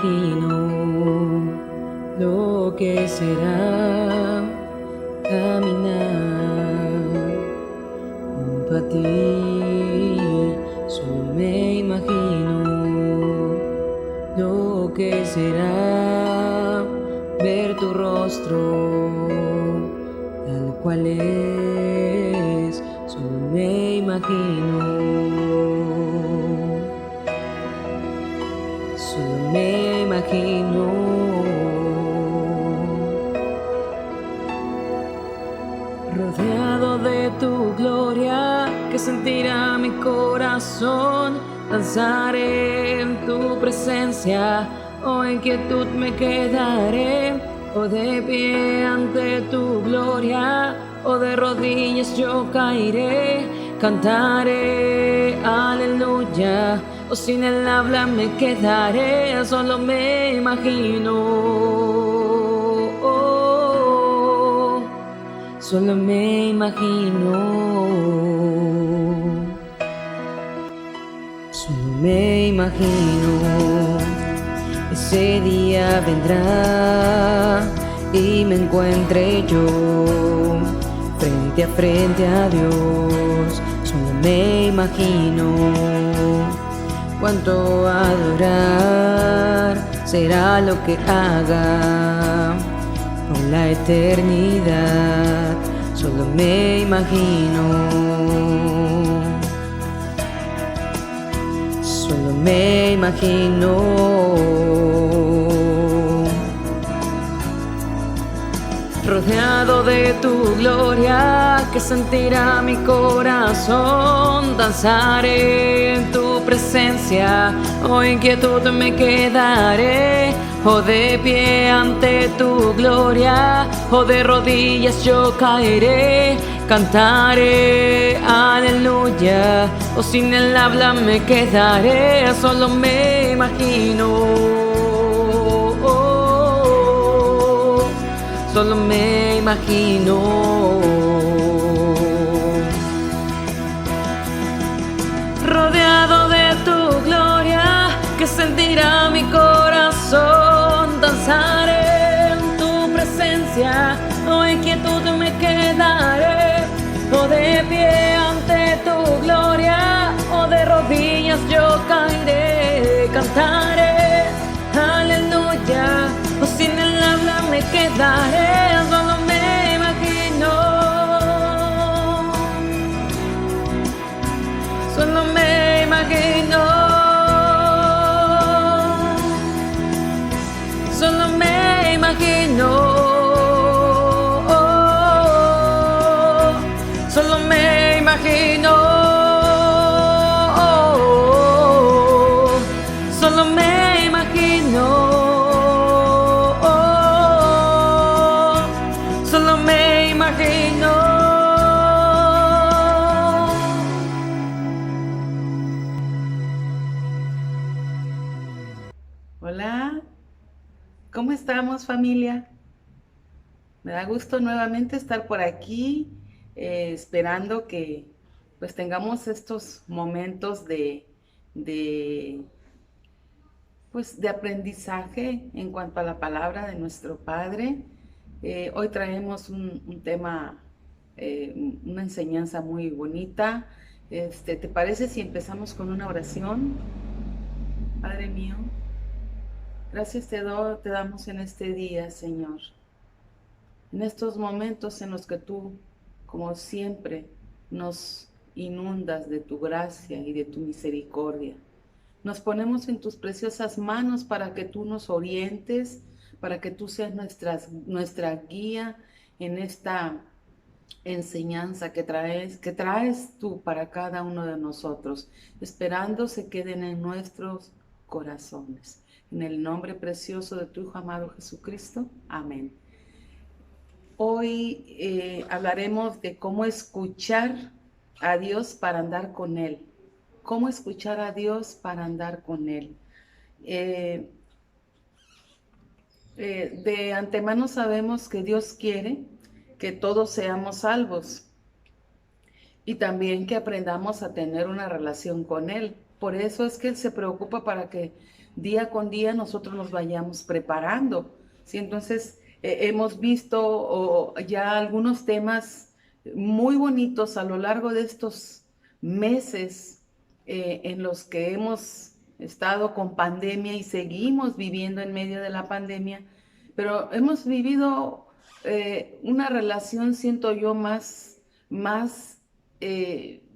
imagino lo que será caminar junto a ti. Solo me imagino lo que será ver tu rostro tal cual es. Solo me imagino. Solo me imagino rodeado de tu gloria, que sentirá mi corazón. Danzaré en tu presencia, o en quietud me quedaré, o de pie ante tu gloria, o de rodillas yo caeré. Cantaré aleluya, o sin el habla me quedaré. Solo me imagino. Solo me imagino. Solo me imagino. Ese día vendrá y me encuentre yo frente a frente a Dios. Solo me imagino cuánto adorar será lo que haga por la eternidad. Solo me imagino. Solo me imagino rodeado de tu gloria, que sentirá mi corazón. Danzaré en tu presencia, o en quietud me quedaré, o de pie ante tu gloria, o de rodillas yo caeré. Cantaré aleluya, o sin el habla me quedaré. Solo me imagino. Solo me imagino rodeado de tu gloria, que sentirá mi corazón. Danzaré en tu presencia, o en quietud me quedaré, o de pie ante tu gloria, o de rodillas yo caeré. Cantaré aleluya, o sin el habla me quedaré. Solo me imagino. Solo me imagino. Solo me imagino. Solo me imagino. Solo me imagino. Solo me imagino. Hola, ¿cómo estamos, familia? Me da gusto nuevamente estar por aquí, esperando que pues tengamos estos momentos de, pues, de aprendizaje en cuanto a la palabra de nuestro Padre. Hoy traemos un tema, una enseñanza muy bonita. ¿Te parece si empezamos con una oración? Padre mío, gracias te damos en este día, Señor. En estos momentos en los que tú, como siempre, nos inundas de tu gracia y de tu misericordia. Nos ponemos en tus preciosas manos para que tú nos orientes, para que tú seas nuestra guía en esta enseñanza que traes tú para cada uno de nosotros, esperando se queden en nuestros corazones. En el nombre precioso de tu Hijo amado Jesucristo. Amén. Hoy hablaremos de cómo escuchar a Dios para andar con Él. Cómo escuchar a Dios para andar con Él. De antemano sabemos que Dios quiere que todos seamos salvos y también que aprendamos a tener una relación con Él. Por eso es que Él se preocupa para que día con día nosotros nos vayamos preparando, ¿sí? Entonces, hemos visto ya algunos temas muy bonitos a lo largo de estos meses en los que hemos estado con pandemia y seguimos viviendo en medio de la pandemia, pero hemos vivido una relación, siento yo, más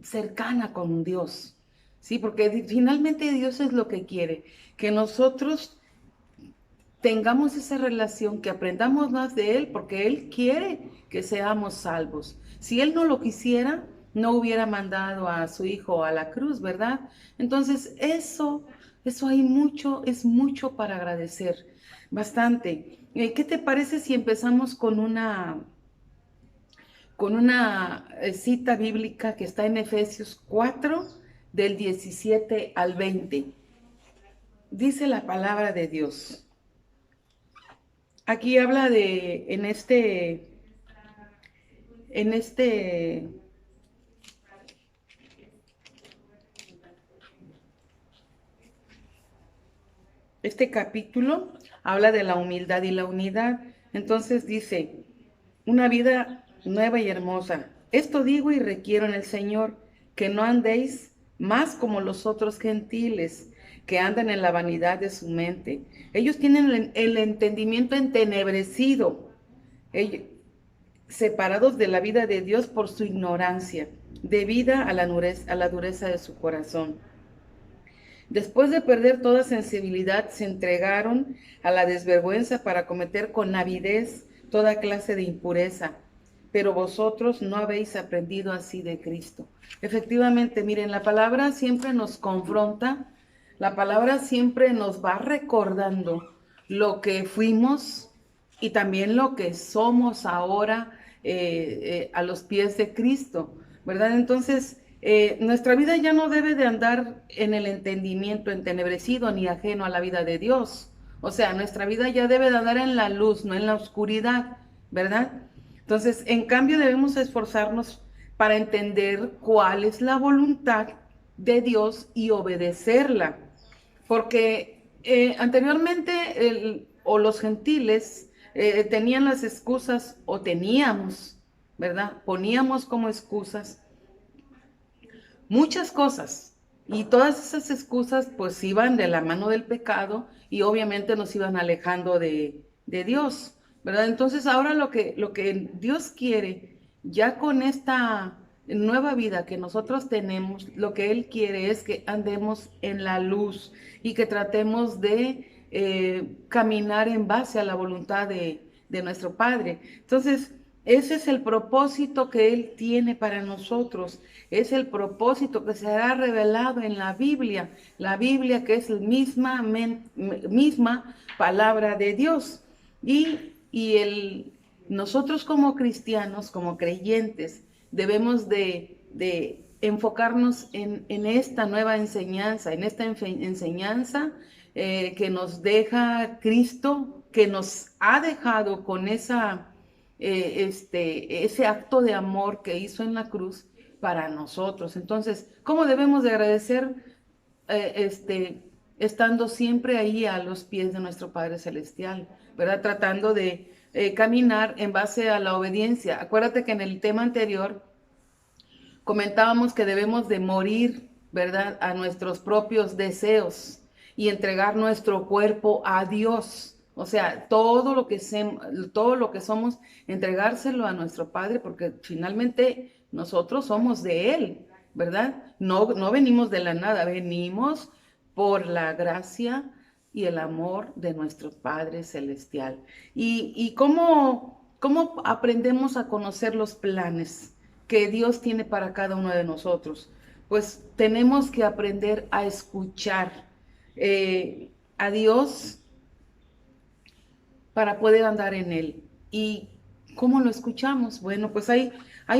cercana con Dios, ¿sí? Porque finalmente Dios es lo que quiere, que nosotros tengamos esa relación, que aprendamos más de Él, porque Él quiere que seamos salvos. Si Él no lo quisiera, no hubiera mandado a su Hijo a la cruz, ¿verdad? Entonces, eso hay mucho, es mucho para agradecer, bastante. ¿Qué te parece si empezamos con una cita bíblica que está en Efesios 4, del 17 al 20? Dice la palabra de Dios. Aquí habla de, este capítulo habla de la humildad y la unidad. Entonces dice, una vida nueva y hermosa. Esto digo y requiero en el Señor, que no andéis más como los otros gentiles, que andan en la vanidad de su mente. Ellos tienen el entendimiento entenebrecido, ellos, separados de la vida de Dios por su ignorancia, debida a la dureza de su corazón. Después de perder toda sensibilidad, se entregaron a la desvergüenza para cometer con avidez toda clase de impureza. Pero vosotros no habéis aprendido así de Cristo. Efectivamente, miren, la palabra siempre nos confronta, la palabra siempre nos va recordando lo que fuimos y también lo que somos ahora a los pies de Cristo, ¿verdad? Entonces, nuestra vida ya no debe de andar en el entendimiento entenebrecido ni ajeno a la vida de Dios. O sea, nuestra vida ya debe de andar en la luz, no en la oscuridad, ¿verdad? Entonces, en cambio, debemos esforzarnos para entender cuál es la voluntad de Dios y obedecerla. Porque anteriormente, o los gentiles tenían las excusas, o teníamos, ¿verdad? Poníamos como excusas muchas cosas, y todas esas excusas pues iban de la mano del pecado y obviamente nos iban alejando de Dios, ¿verdad? Entonces ahora lo que Dios quiere, ya con esta nueva vida que nosotros tenemos, lo que Él quiere es que andemos en la luz y que tratemos de caminar en base a la voluntad de nuestro Padre. Entonces, ese es el propósito que Él tiene para nosotros. Es el propósito que será revelado en la Biblia que es la misma palabra de Dios. Nosotros como cristianos, como creyentes, debemos de enfocarnos en esta nueva enseñanza, en esta enseñanza que nos deja Cristo, que nos ha dejado con ese acto de amor que hizo en la cruz para nosotros. Entonces, ¿cómo debemos de agradecer estando siempre ahí a los pies de nuestro Padre Celestial, ¿verdad? Tratando de caminar en base a la obediencia. Acuérdate que en el tema anterior comentábamos que debemos de morir, ¿verdad?, a nuestros propios deseos y entregar nuestro cuerpo a Dios. O sea, todo lo que somos, entregárselo a nuestro Padre, porque finalmente nosotros somos de Él, ¿verdad? No venimos de la nada, venimos por la gracia y el amor de nuestro Padre Celestial. ¿Y cómo aprendemos a conocer los planes que Dios tiene para cada uno de nosotros? Pues tenemos que aprender a escuchar a Dios para poder andar en Él. ¿Y cómo lo escuchamos? Bueno, pues hay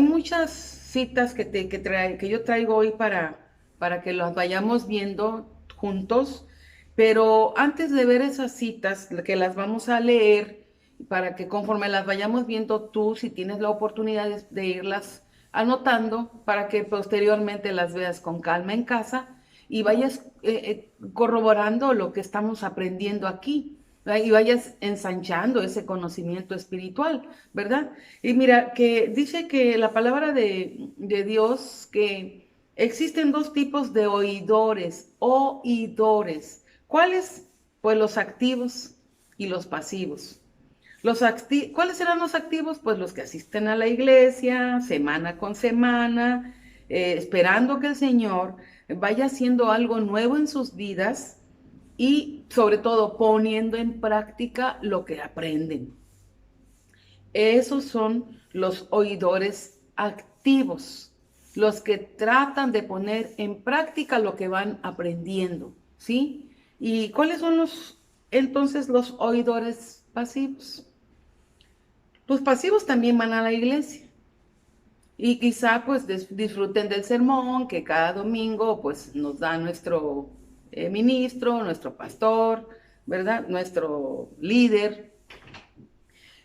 muchas citas que yo traigo hoy para que las vayamos viendo juntos, pero antes de ver esas citas, que las vamos a leer, para que conforme las vayamos viendo tú, si tienes la oportunidad de irlas anotando, para que posteriormente las veas con calma en casa y vayas corroborando lo que estamos aprendiendo aquí, ¿verdad? Y vayas ensanchando ese conocimiento espiritual, ¿verdad? Y mira, que dice que la palabra de Dios, que existen dos tipos de oidores. ¿Cuáles? Pues los activos y los pasivos. ¿Cuáles serán los activos? Pues los que asisten a la iglesia semana con semana, esperando que el Señor vaya haciendo algo nuevo en sus vidas y sobre todo poniendo en práctica lo que aprenden. Esos son los oidores activos, los que tratan de poner en práctica lo que van aprendiendo, ¿sí? ¿Y cuáles son entonces los oidores pasivos? Los pasivos también van a la iglesia y quizá pues disfruten del sermón que cada domingo pues nos da nuestro ministro, nuestro pastor, ¿verdad? Nuestro líder.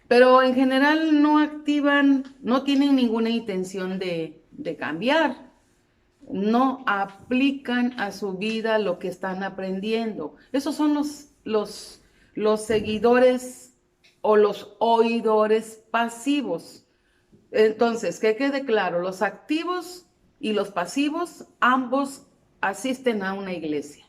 Pero en general no activan, no tienen ninguna intención de cambiar, no aplican a su vida lo que están aprendiendo. Esos son los seguidores o los oidores pasivos. Entonces, que quede claro, los activos y los pasivos, ambos asisten a una iglesia,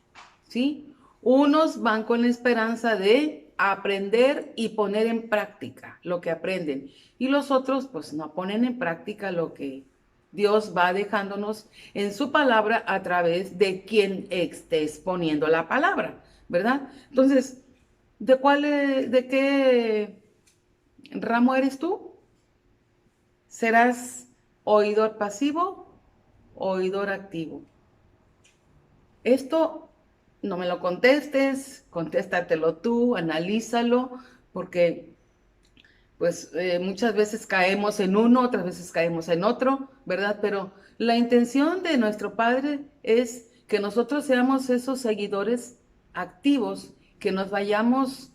¿sí? Unos van con la esperanza de aprender y poner en práctica lo que aprenden, y los otros pues no ponen en práctica lo que Dios va dejándonos en su palabra a través de quien esté exponiendo la palabra, ¿verdad? Entonces, ¿de qué ramo eres tú? ¿Serás oidor pasivo o oidor activo? Esto no me lo contestes, contéstatelo tú, analízalo, porque pues muchas veces caemos en uno, otras veces caemos en otro, ¿verdad? Pero la intención de nuestro Padre es que nosotros seamos esos seguidores activos, que nos vayamos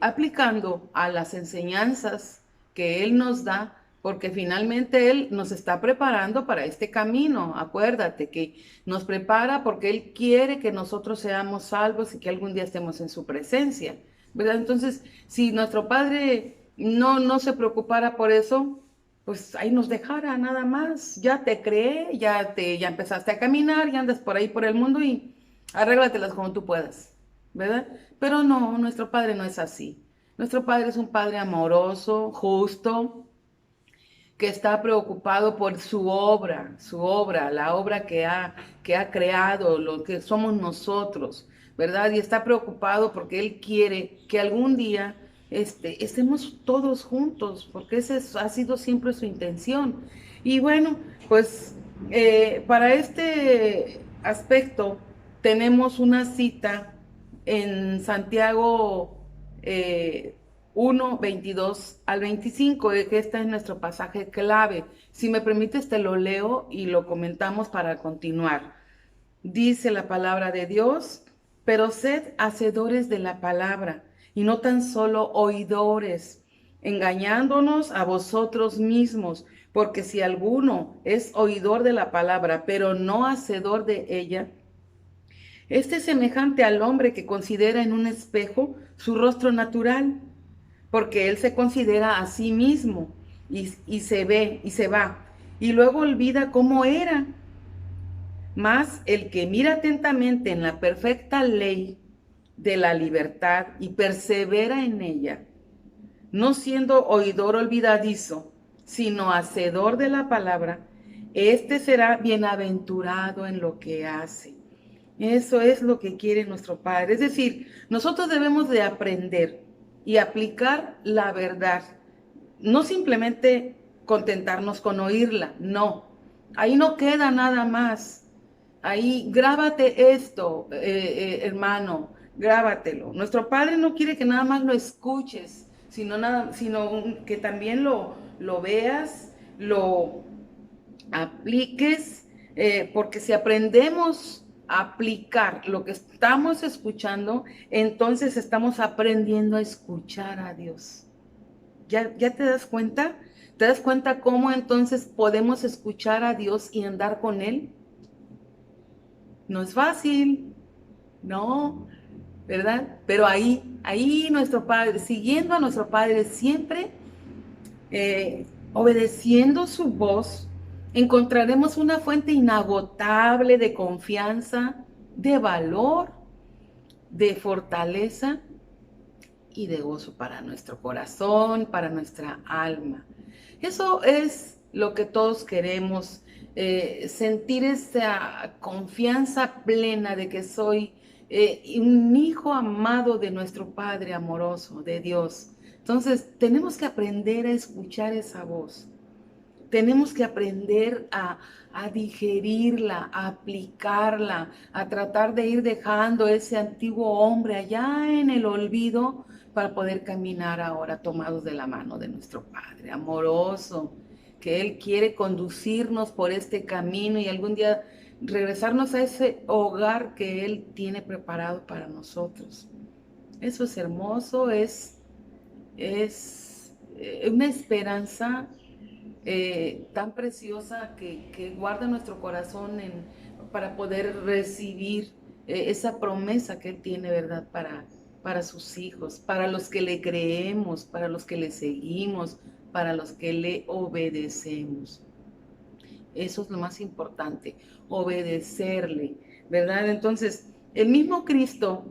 aplicando a las enseñanzas que Él nos da, porque finalmente Él nos está preparando para este camino. Acuérdate que nos prepara porque Él quiere que nosotros seamos salvos y que algún día estemos en su presencia, ¿verdad? Entonces, si nuestro Padre no se preocupara por eso, pues ahí nos dejara nada más. Ya te creé, ya empezaste a caminar, ya andas por ahí por el mundo y arréglatelas como tú puedas, ¿verdad? Pero no, nuestro Padre no es así. Nuestro Padre es un Padre amoroso, justo, que está preocupado por su obra, la obra que ha creado, lo que somos nosotros, ¿verdad? Y está preocupado porque Él quiere que algún día estemos todos juntos, porque esa ha sido siempre su intención. Y bueno, pues para este aspecto tenemos una cita en Santiago 1, 22 al 25, que este es nuestro pasaje clave. Si me permites, te lo leo y lo comentamos para continuar. Dice la palabra de Dios: pero sed hacedores de la palabra, y no tan solo oidores, engañándonos a vosotros mismos, porque si alguno es oidor de la palabra, pero no hacedor de ella, este es semejante al hombre que considera en un espejo su rostro natural, porque él se considera a sí mismo y se ve y se va, y luego olvida cómo era. Mas el que mira atentamente en la perfecta ley de la libertad y persevera en ella, no siendo oidor olvidadizo, sino hacedor de la palabra, este será bienaventurado en lo que hace. Eso es lo que quiere nuestro Padre. Es decir, nosotros debemos de aprender y aplicar la verdad. No simplemente contentarnos con oírla, no. Ahí no queda nada más. Ahí grábate esto, hermano, grábatelo. Nuestro Padre no quiere que nada más lo escuches, sino que también lo veas, lo apliques, porque si aprendemos a aplicar lo que estamos escuchando, entonces estamos aprendiendo a escuchar a Dios. ¿Ya te das cuenta? ¿Te das cuenta cómo entonces podemos escuchar a Dios y andar con Él? No es fácil, no, ¿verdad? Pero ahí nuestro Padre, siguiendo a nuestro Padre siempre, obedeciendo su voz, encontraremos una fuente inagotable de confianza, de valor, de fortaleza y de gozo para nuestro corazón, para nuestra alma. Eso es lo que todos queremos, sentir esa confianza plena de que soy un hijo amado de nuestro Padre amoroso, de Dios. Entonces, tenemos que aprender a escuchar esa voz. Tenemos que aprender a digerirla, a aplicarla, a tratar de ir dejando ese antiguo hombre allá en el olvido para poder caminar ahora tomados de la mano de nuestro Padre amoroso, que Él quiere conducirnos por este camino y algún día regresarnos a ese hogar que Él tiene preparado para nosotros. Eso es hermoso, es una esperanza tan preciosa que guarda nuestro corazón para poder recibir esa promesa que Él tiene, ¿verdad? Para sus hijos, para los que le creemos, para los que le seguimos, para los que le obedecemos. Eso es lo más importante, obedecerle, ¿verdad? Entonces, el mismo Cristo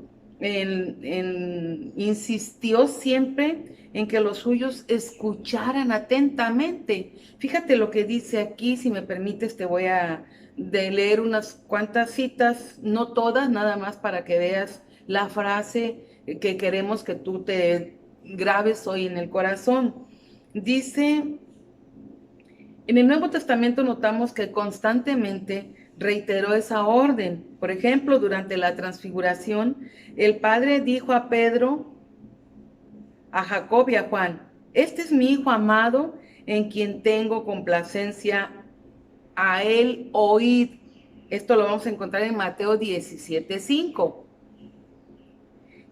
insistió siempre en que los suyos escucharan atentamente. Fíjate lo que dice aquí, si me permites, te voy a leer unas cuantas citas, no todas, nada más para que veas la frase que queremos que tú te grabes hoy en el corazón. Dice, en el Nuevo Testamento notamos que constantemente reiteró esa orden. Por ejemplo, durante la transfiguración, el Padre dijo a Pedro, a Jacob y a Juan, este es mi Hijo amado en quien tengo complacencia, a él oíd. Esto lo vamos a encontrar en Mateo 17:5.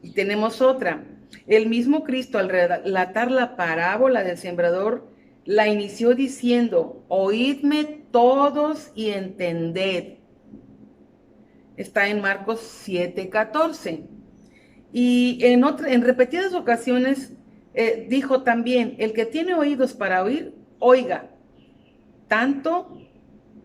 Y tenemos otra. El mismo Cristo, al relatar la parábola del sembrador, la inició diciendo, oídme todos y entended. Está en Marcos 7:14. Y en repetidas ocasiones dijo también, el que tiene oídos para oír, oiga, tanto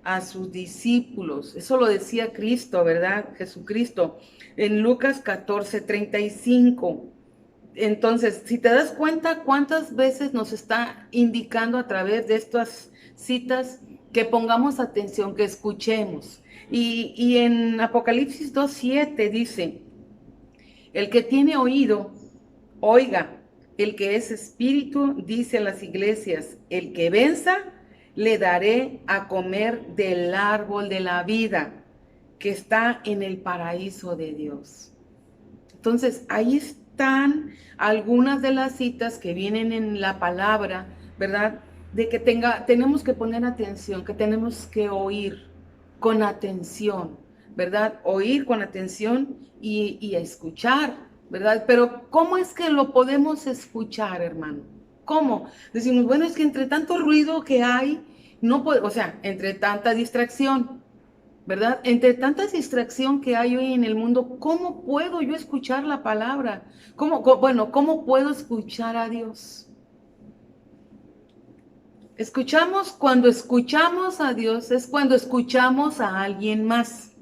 a sus discípulos. Eso lo decía Cristo, ¿verdad? Jesucristo, en Lucas 14:35. Entonces, si te das cuenta cuántas veces nos está indicando a través de estas citas que pongamos atención, que escuchemos. Y en Apocalipsis 2:7 dice, el que tiene oído, oiga. El que es espíritu, dice a las iglesias, el que venza, le daré a comer del árbol de la vida que está en el paraíso de Dios. Entonces, ahí están algunas de las citas que vienen en la palabra, ¿verdad? De que tenemos que poner atención, que tenemos que oír con atención, ¿verdad? Oír con atención y a escuchar, ¿verdad? Pero ¿cómo es que lo podemos escuchar, hermano? ¿Cómo? Decimos, bueno, es que entre tanto ruido que hay, no puedo, o sea, entre tanta distracción, ¿verdad? Entre tanta distracción que hay hoy en el mundo, ¿cómo puedo yo escuchar la palabra? ¿Cómo puedo escuchar a Dios? Cuando escuchamos a Dios, es cuando escuchamos a alguien más,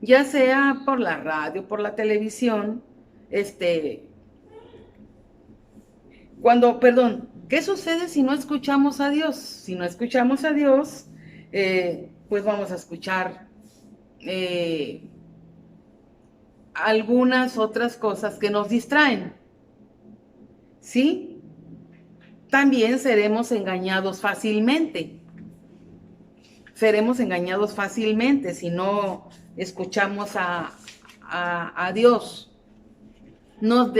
ya sea por la radio, por la televisión, ¿qué sucede si no escuchamos a Dios? Si no escuchamos a Dios, pues vamos a escuchar algunas otras cosas que nos distraen, ¿sí? También seremos engañados fácilmente. Seremos engañados fácilmente si no escuchamos a Dios. Nos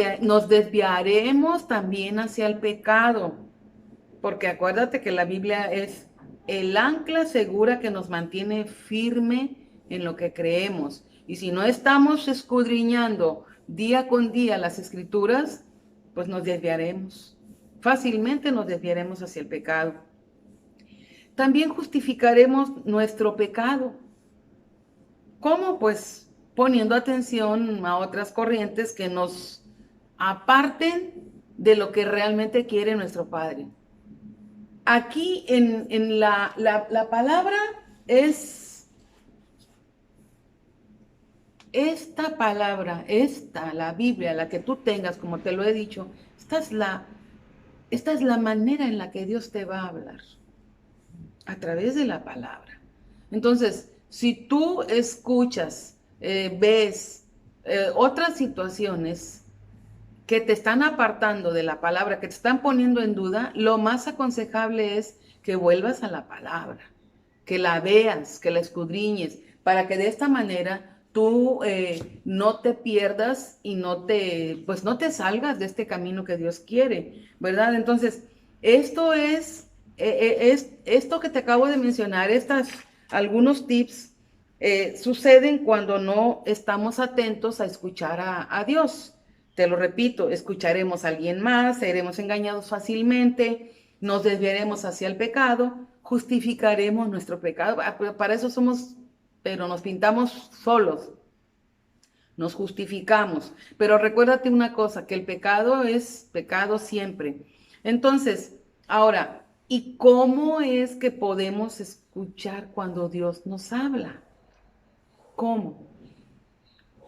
desviaremos también hacia el pecado, porque acuérdate que la Biblia es el ancla segura que nos mantiene firme en lo que creemos. Y si no estamos escudriñando día con día las Escrituras, pues nos desviaremos. Fácilmente nos desviaremos hacia el pecado. También justificaremos nuestro pecado ¿Cómo? Pues poniendo atención a otras corrientes que nos aparten de lo que realmente quiere nuestro Padre. Aquí en la palabra es esta palabra, la Biblia, la que tú tengas, como te lo he dicho, esta es la manera en la que Dios te va a hablar, a través de la palabra. Entonces, si tú escuchas, ves otras situaciones que te están apartando de la palabra, que te están poniendo en duda, lo más aconsejable es que vuelvas a la palabra, que la veas, que la escudriñes, para que de esta manera tú no te pierdas y pues no te salgas de este camino que Dios quiere, ¿verdad? Entonces, esto que te acabo de mencionar, algunos tips, suceden cuando no estamos atentos a escuchar a Dios. Te lo repito, escucharemos a alguien más, seremos engañados fácilmente, nos desviaremos hacia el pecado, justificaremos nuestro pecado. Para eso somos, pero nos pintamos solos, nos justificamos. Pero recuérdate una cosa, que el pecado es pecado siempre. Entonces, ahora, ¿y cómo es que podemos escuchar cuando Dios nos habla? ¿Cómo?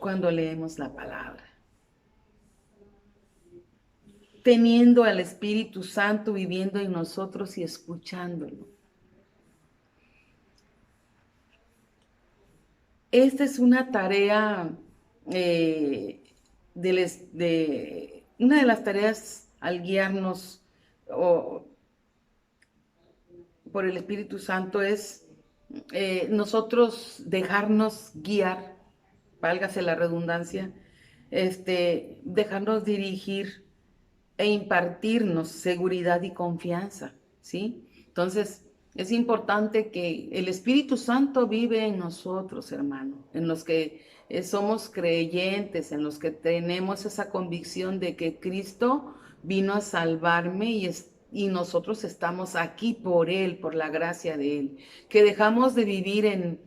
Cuando leemos la palabra, teniendo al Espíritu Santo viviendo en nosotros y escuchándolo. Esta es una tarea, una de las tareas al guiarnos por el Espíritu Santo es nosotros dejarnos guiar, válgase la redundancia, dejarnos dirigir e impartirnos seguridad y confianza, ¿sí? Entonces, es importante que el Espíritu Santo vive en nosotros, hermano, en los que somos creyentes, en los que tenemos esa convicción de que Cristo vino a salvarme y nosotros estamos aquí por Él, por la gracia de Él, que dejamos de vivir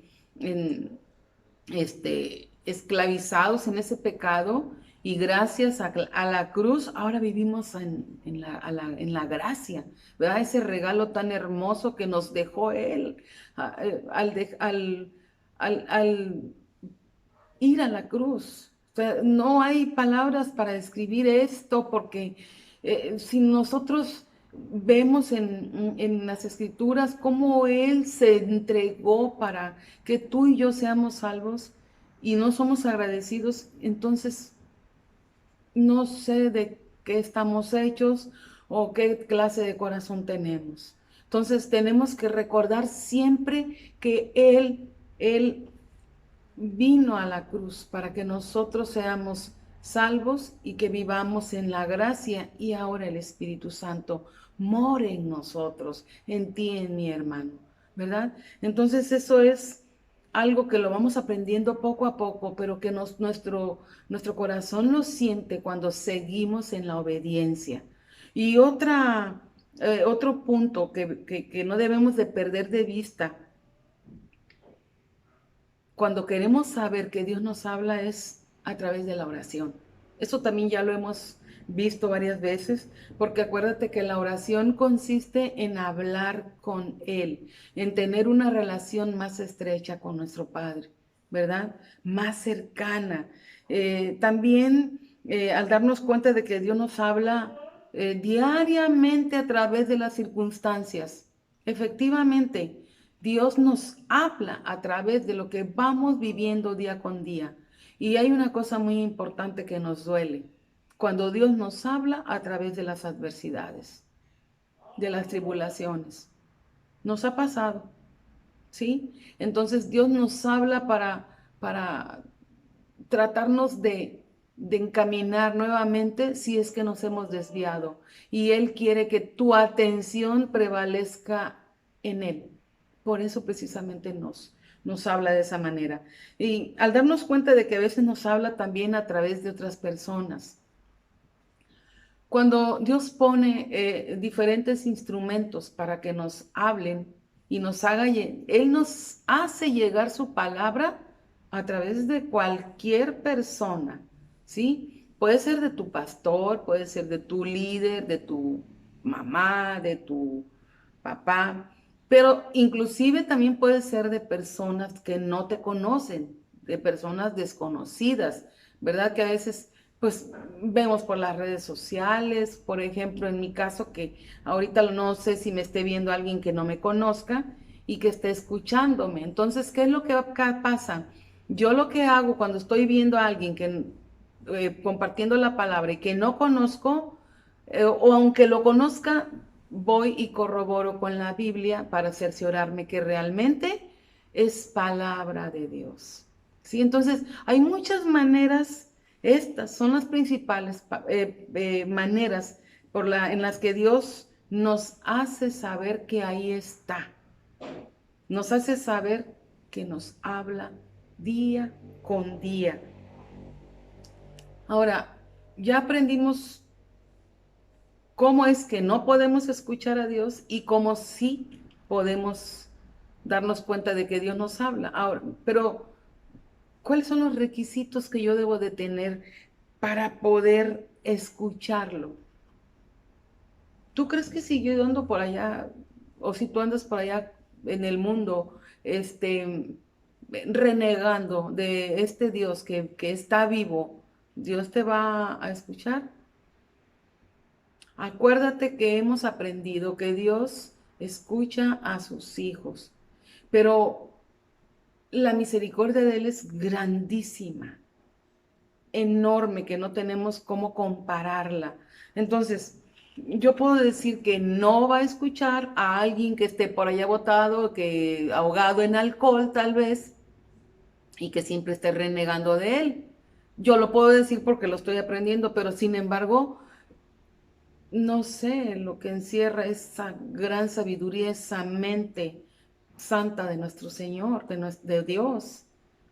esclavizados en ese pecado y gracias a la cruz ahora vivimos en la gracia, ¿verdad? Ese regalo tan hermoso que nos dejó Él al ir a la cruz. O sea, no hay palabras para describir esto porque si nosotros vemos en las escrituras cómo Él se entregó para que tú y yo seamos salvos y no somos agradecidos, entonces no sé de qué estamos hechos o qué clase de corazón tenemos. Entonces tenemos que recordar siempre que Él vino a la cruz para que nosotros seamos salvos y que vivamos en la gracia, y ahora el Espíritu Santo more en nosotros, en ti, en mi hermano, ¿verdad? Entonces eso es algo que lo vamos aprendiendo poco a poco, pero que nuestro corazón lo siente cuando seguimos en la obediencia. Y otro punto que no debemos de perder de vista cuando queremos saber que Dios nos habla es a través de la oración. Eso también ya lo hemos visto varias veces, porque acuérdate que la oración consiste en hablar con Él, en tener una relación más estrecha con nuestro Padre, ¿verdad? Más cercana. También al darnos cuenta de que Dios nos habla diariamente a través de las circunstancias. Efectivamente, Dios nos habla a través de lo que vamos viviendo día con día. Y hay una cosa muy importante que nos duele, cuando Dios nos habla a través de las adversidades, de las tribulaciones. Nos ha pasado, ¿sí? Entonces Dios nos habla para tratarnos de encaminar nuevamente si es que nos hemos desviado. Y Él quiere que tu atención prevalezca en Él. Por eso precisamente nos habla de esa manera. Y al darnos cuenta de que a veces nos habla también a través de otras personas. Cuando Dios pone diferentes instrumentos para que nos hablen y Él nos hace llegar su palabra, a través de cualquier persona, ¿sí? Puede ser de tu pastor, puede ser de tu líder, de tu mamá, de tu papá, pero inclusive también puede ser de personas que no te conocen, de personas desconocidas, ¿verdad? Que a veces, pues, vemos por las redes sociales, por ejemplo, en mi caso, que ahorita no sé si me esté viendo alguien que no me conozca y que esté escuchándome. Entonces, ¿qué es lo que acá pasa? Yo lo que hago cuando estoy viendo a alguien que compartiendo la palabra y que no conozco, o aunque lo conozca, voy y corroboro con la Biblia para cerciorarme que realmente es palabra de Dios. ¿Sí? Entonces, hay muchas maneras, estas son las principales maneras en las que Dios nos hace saber que ahí está. Nos hace saber que nos habla día con día. Ahora, ya aprendimos cómo es que no podemos escuchar a Dios y cómo sí podemos darnos cuenta de que Dios nos habla. Ahora, pero ¿cuáles son los requisitos que yo debo de tener para poder escucharlo? ¿Tú crees que si yo ando por allá, o si tú andas por allá en el mundo, renegando de este Dios que está vivo, Dios te va a escuchar? Acuérdate que hemos aprendido que Dios escucha a sus hijos, pero la misericordia de Él es grandísima, enorme, que no tenemos cómo compararla. Entonces, yo puedo decir que no va a escuchar a alguien que esté por allá botado, que ahogado en alcohol tal vez, y que siempre esté renegando de Él. Yo lo puedo decir porque lo estoy aprendiendo, pero sin embargo, no sé lo que encierra esa gran sabiduría, esa mente santa de nuestro Señor, de Dios,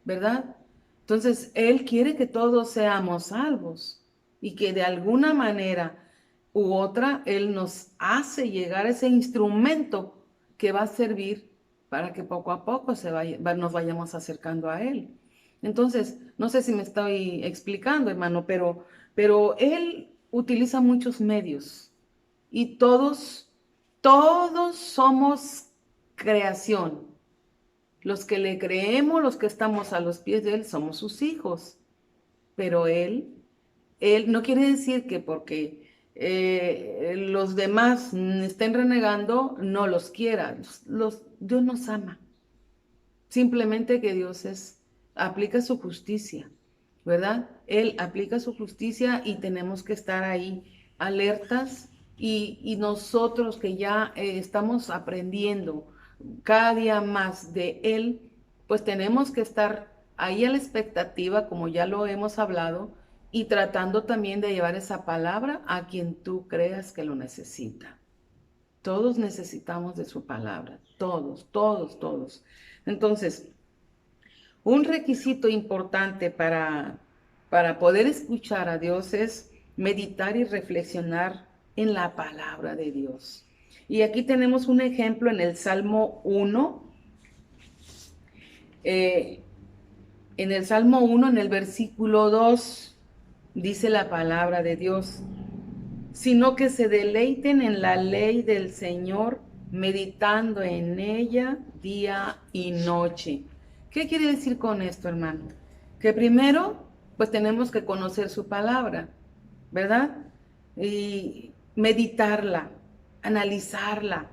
¿verdad? Entonces, Él quiere que todos seamos salvos y que de alguna manera u otra Él nos hace llegar ese instrumento que va a servir para que poco a poco nos vayamos acercando a Él. Entonces, no sé si me estoy explicando, hermano, pero Él utiliza muchos medios y todos somos creación. Los que le creemos, los que estamos a los pies de Él, somos sus hijos. Pero Él no quiere decir que porque los demás estén renegando, no los quiera. Dios nos ama. Simplemente que aplica su justicia, ¿verdad? Él aplica su justicia y tenemos que estar ahí alertas y nosotros que ya estamos aprendiendo cada día más de Él, pues tenemos que estar ahí a la expectativa, como ya lo hemos hablado, y tratando también de llevar esa palabra a quien tú creas que lo necesita. Todos necesitamos de su palabra, todos, todos, todos. Entonces, un requisito importante para poder escuchar a Dios es meditar y reflexionar en la palabra de Dios. Y aquí tenemos un ejemplo en el Salmo 1. En el Salmo 1, en el versículo 2, dice la palabra de Dios: sino que se deleiten en la ley del Señor, meditando en ella día y noche. ¿Qué quiere decir con esto, hermano? Que primero, pues tenemos que conocer su palabra, ¿verdad? Y meditarla, analizarla,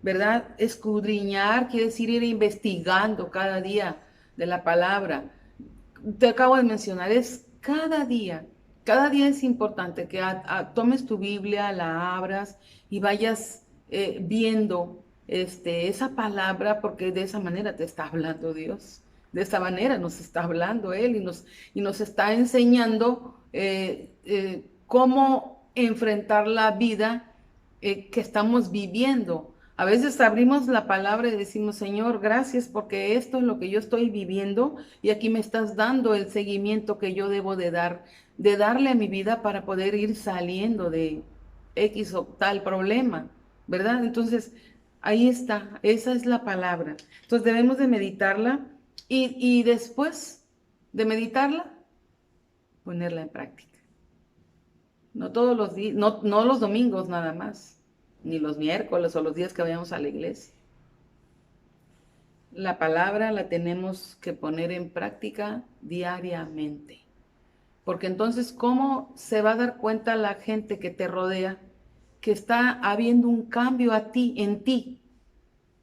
¿verdad? Escudriñar quiere decir ir investigando cada día de la palabra. Te acabo de mencionar, es cada día. Cada día es importante que tomes tu Biblia, la abras y vayas viendo esa palabra, porque de esa manera te está hablando Dios. De esa manera nos está hablando Él y nos está enseñando cómo enfrentar la vida que estamos viviendo. A veces abrimos la palabra y decimos: Señor, gracias porque esto es lo que yo estoy viviendo y aquí me estás dando el seguimiento que yo debo de darle a mi vida para poder ir saliendo de X o tal problema, ¿verdad? Entonces, ahí está, esa es la palabra. Entonces debemos de meditarla y después de meditarla, ponerla en práctica. No todos los días, no los domingos nada más, ni los miércoles o los días que vayamos a la iglesia. La palabra la tenemos que poner en práctica diariamente. Porque entonces, ¿cómo se va a dar cuenta la gente que te rodea que está habiendo un cambio en ti,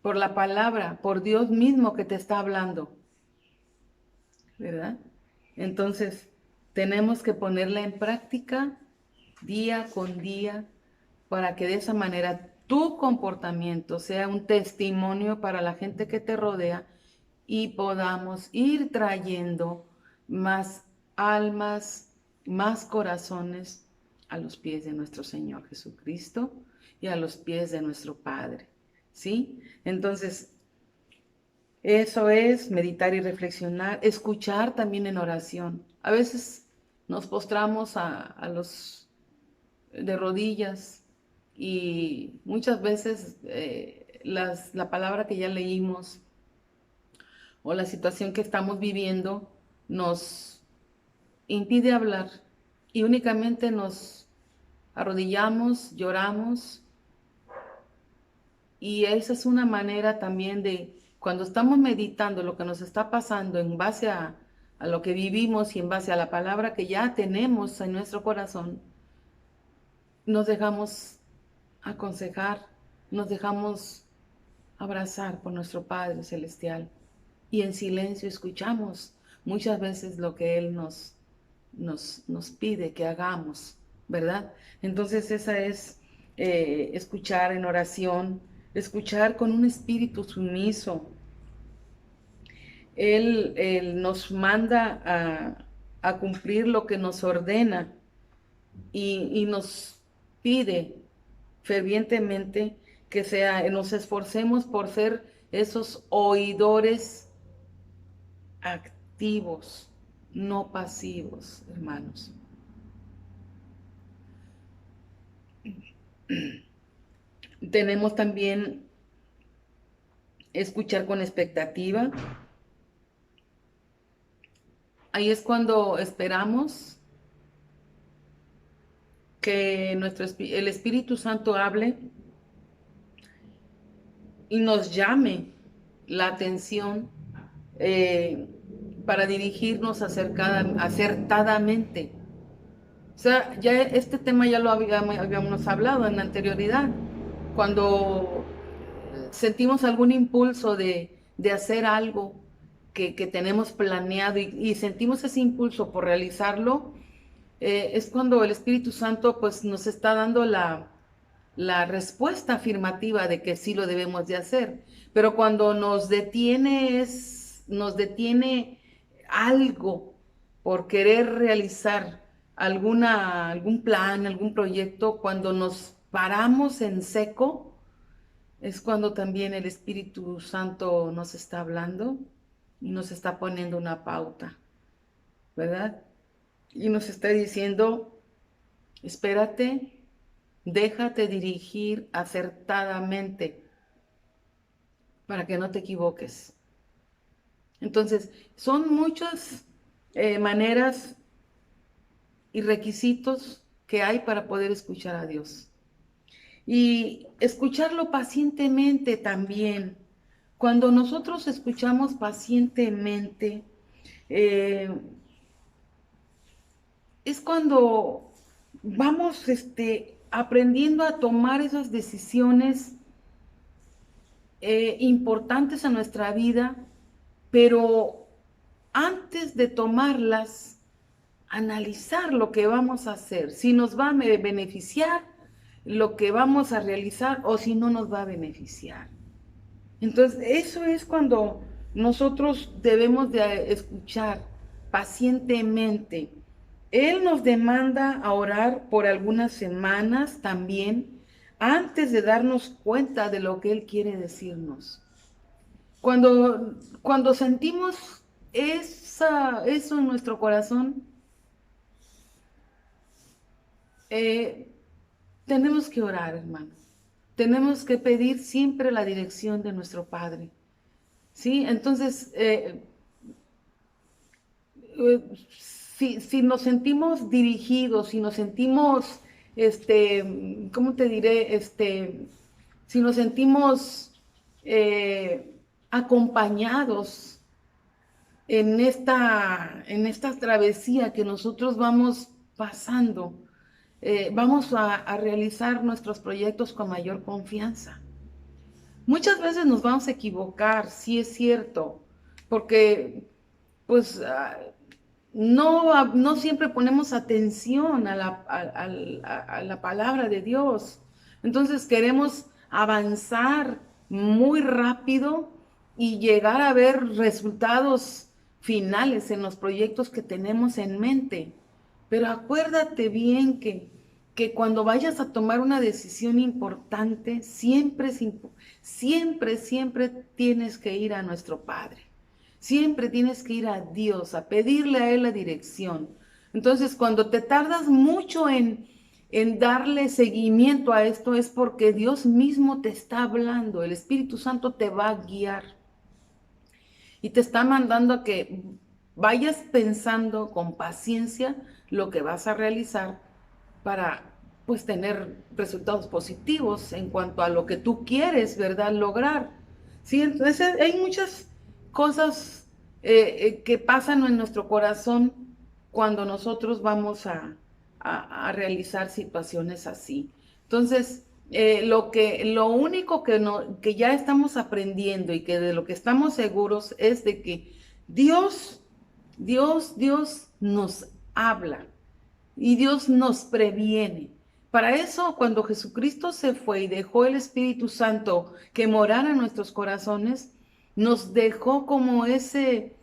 por la palabra, por Dios mismo que te está hablando? ¿Verdad? Entonces, tenemos que ponerla en práctica día con día para que de esa manera tu comportamiento sea un testimonio para la gente que te rodea y podamos ir trayendo más almas, más corazones a los pies de nuestro Señor Jesucristo y a los pies de nuestro Padre, ¿sí? Entonces, eso es meditar y reflexionar, escuchar también en oración. A veces nos postramos a los de rodillas y muchas veces la palabra que ya leímos o la situación que estamos viviendo nos impide hablar y únicamente nos arrodillamos, lloramos, y esa es una manera también de, cuando estamos meditando lo que nos está pasando en base a lo que vivimos y en base a la palabra que ya tenemos en nuestro corazón, nos dejamos aconsejar, nos dejamos abrazar por nuestro Padre Celestial y en silencio escuchamos muchas veces lo que Él nos pide que hagamos, ¿verdad? Entonces esa es escuchar en oración, escuchar con un espíritu sumiso. Él nos manda a cumplir lo que nos ordena y nos pide fervientemente que nos esforcemos por ser esos oidores activos, no pasivos, hermanos. Tenemos también escuchar con expectativa. Ahí es cuando esperamos que el Espíritu Santo hable y nos llame la atención para dirigirnos acertadamente. O sea, ya este tema ya lo habíamos hablado en la anterioridad. Cuando sentimos algún impulso de hacer algo que tenemos planeado y sentimos ese impulso por realizarlo, es cuando el Espíritu Santo pues nos está dando la respuesta afirmativa de que sí lo debemos de hacer. Pero cuando nos detiene algo por querer realizar algún plan, algún proyecto, cuando nos paramos en seco, es cuando también el Espíritu Santo nos está hablando y nos está poniendo una pauta, ¿verdad? Y nos está diciendo, espérate, déjate dirigir acertadamente para que no te equivoques. Entonces, son muchas maneras y requisitos que hay para poder escuchar a Dios. Y escucharlo pacientemente también. Cuando nosotros escuchamos pacientemente, es cuando vamos aprendiendo a tomar esas decisiones importantes a nuestra vida, pero antes de tomarlas, analizar lo que vamos a hacer, si nos va a beneficiar lo que vamos a realizar o si no nos va a beneficiar. Entonces, eso es cuando nosotros debemos de escuchar pacientemente. Él nos demanda a orar por algunas semanas también antes de darnos cuenta de lo que Él quiere decirnos. Cuando sentimos eso en nuestro corazón, tenemos que orar, hermanos. Tenemos que pedir siempre la dirección de nuestro Padre. ¿Sí? Entonces, si nos sentimos dirigidos, si nos sentimos, ¿cómo te diré? Si nos sentimos acompañados en esta travesía que nosotros vamos pasando, vamos a realizar nuestros proyectos con mayor confianza. Muchas veces nos vamos a equivocar, sí es cierto, porque pues no siempre ponemos atención a la palabra de Dios. Entonces queremos avanzar muy rápido y llegar a ver resultados finales en los proyectos que tenemos en mente. Pero acuérdate bien que cuando vayas a tomar una decisión importante, siempre tienes que ir a nuestro Padre. Siempre tienes que ir a Dios, a pedirle a Él la dirección. Entonces, cuando te tardas mucho en darle seguimiento a esto, es porque Dios mismo te está hablando, el Espíritu Santo te va a guiar y te está mandando a que vayas pensando con paciencia lo que vas a realizar para pues tener resultados positivos en cuanto a lo que tú quieres, ¿verdad? Lograr. Sí, entonces hay muchas cosas que pasan en nuestro corazón cuando nosotros vamos a realizar situaciones así. Entonces, lo único que ya estamos aprendiendo y que de lo que estamos seguros es de que Dios, Dios nos habla y Dios nos previene. Para eso, cuando Jesucristo se fue y dejó el Espíritu Santo que morara en nuestros corazones, nos dejó como ese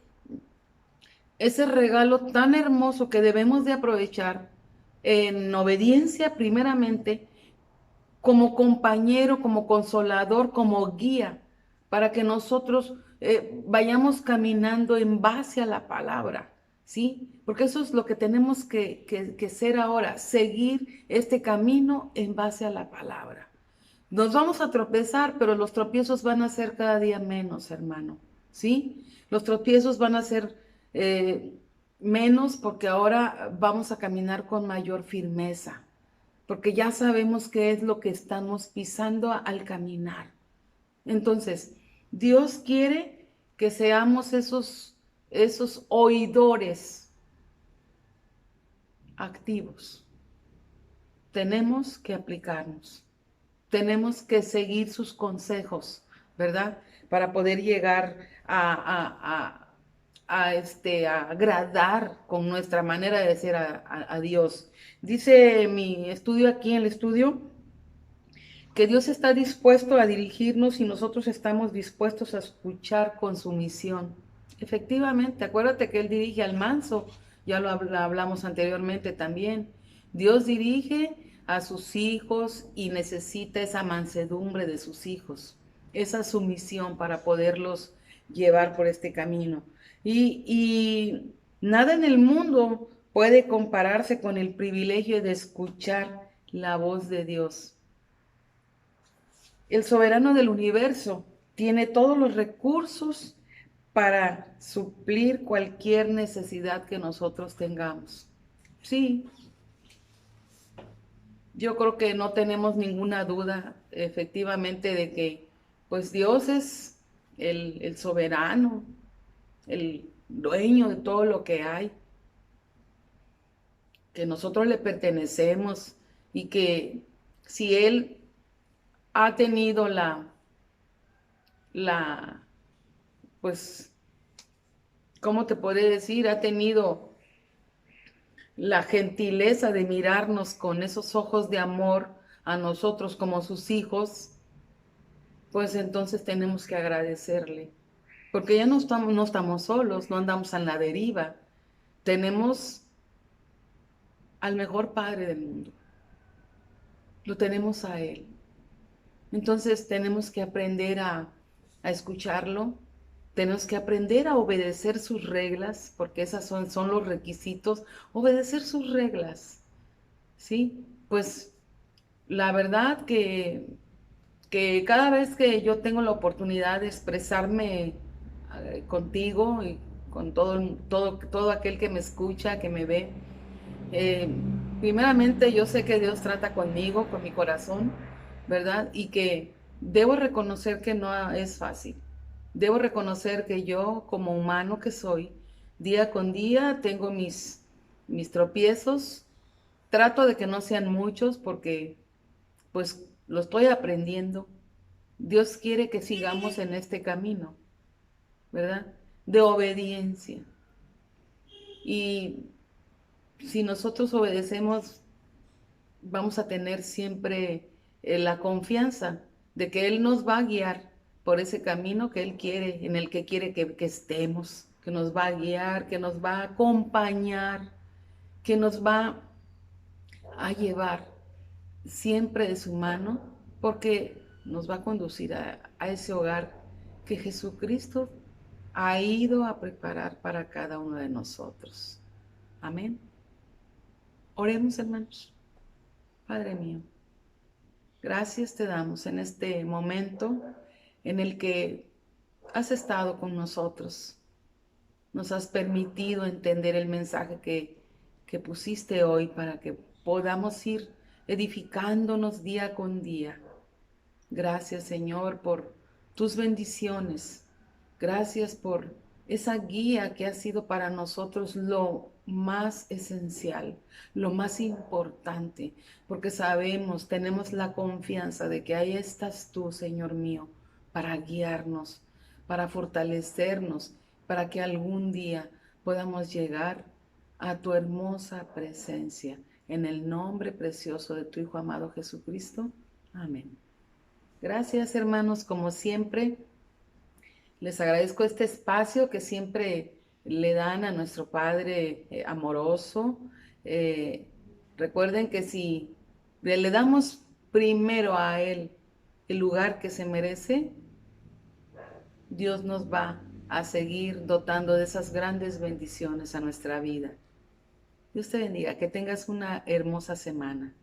regalo tan hermoso que debemos de aprovechar en obediencia primeramente, como compañero, como consolador, como guía, para que nosotros vayamos caminando en base a la palabra, ¿sí? Porque eso es lo que tenemos que ser ahora, seguir este camino en base a la palabra. Nos vamos a tropezar, pero los tropiezos van a ser cada día menos, hermano, ¿sí? Los tropiezos van a ser menos porque ahora vamos a caminar con mayor firmeza, porque ya sabemos qué es lo que estamos pisando al caminar. Entonces, Dios quiere que seamos esos oidores activos. Tenemos que aplicarnos. Tenemos que seguir sus consejos, ¿verdad? Para poder llegar a agradar con nuestra manera de ser a Dios. Dice mi estudio aquí en el estudio que Dios está dispuesto a dirigirnos y nosotros estamos dispuestos a escuchar con sumisión. Efectivamente, acuérdate que Él dirige al manso, ya lo hablamos anteriormente también. Dios dirige a sus hijos y necesita esa mansedumbre de sus hijos, esa sumisión para poderlos llevar por este camino. Y nada en el mundo puede compararse con el privilegio de escuchar la voz de Dios. El soberano del universo tiene todos los recursos para suplir cualquier necesidad que nosotros tengamos. Sí, yo creo que no tenemos ninguna duda efectivamente de que pues Dios es el soberano, el dueño de todo lo que hay, que nosotros le pertenecemos y que si Él ha tenido pues, ¿cómo te podría decir? Ha tenido la gentileza de mirarnos con esos ojos de amor a nosotros como sus hijos, pues entonces tenemos que agradecerle, porque ya no estamos solos, no andamos en la deriva, tenemos al mejor Padre del mundo, lo tenemos a Él. Entonces tenemos que aprender a escucharlo, tenemos que aprender a obedecer sus reglas, porque esas son los requisitos, obedecer sus reglas, ¿sí? Pues la verdad que cada vez que yo tengo la oportunidad de expresarme contigo y con todo aquel que me escucha, que me ve. Eh, Primeramente, yo sé que Dios trata conmigo, con mi corazón, ¿verdad? Y que debo reconocer que no es fácil. Debo reconocer que yo, como humano que soy, día con día tengo mis tropiezos. Trato de que no sean muchos porque pues lo estoy aprendiendo. Dios quiere que sigamos en este camino, ¿verdad? De obediencia. Y si nosotros obedecemos, vamos a tener siempre la confianza de que Él nos va a guiar por ese camino que Él quiere, en el que quiere que estemos, que nos va a guiar, que nos va a acompañar, que nos va a llevar siempre de su mano, porque nos va a conducir a ese hogar que Jesucristo ha ido a preparar para cada uno de nosotros. Amén. Oremos, hermanos. Padre mío, gracias te damos en este momento en el que has estado con nosotros. Nos has permitido entender el mensaje que pusiste hoy para que podamos ir edificándonos día con día. Gracias, Señor, por tus bendiciones. Gracias por esa guía que ha sido para nosotros lo más esencial, lo más importante, porque sabemos, tenemos la confianza de que ahí estás tú, Señor mío, para guiarnos, para fortalecernos, para que algún día podamos llegar a tu hermosa presencia. En el nombre precioso de tu Hijo amado Jesucristo. Amén. Gracias, hermanos, como siempre. Les agradezco este espacio que siempre le dan a nuestro Padre amoroso. Eh, Recuerden que si le damos primero a Él el lugar que se merece, Dios nos va a seguir dotando de esas grandes bendiciones a nuestra vida. Dios te bendiga, que tengas una hermosa semana.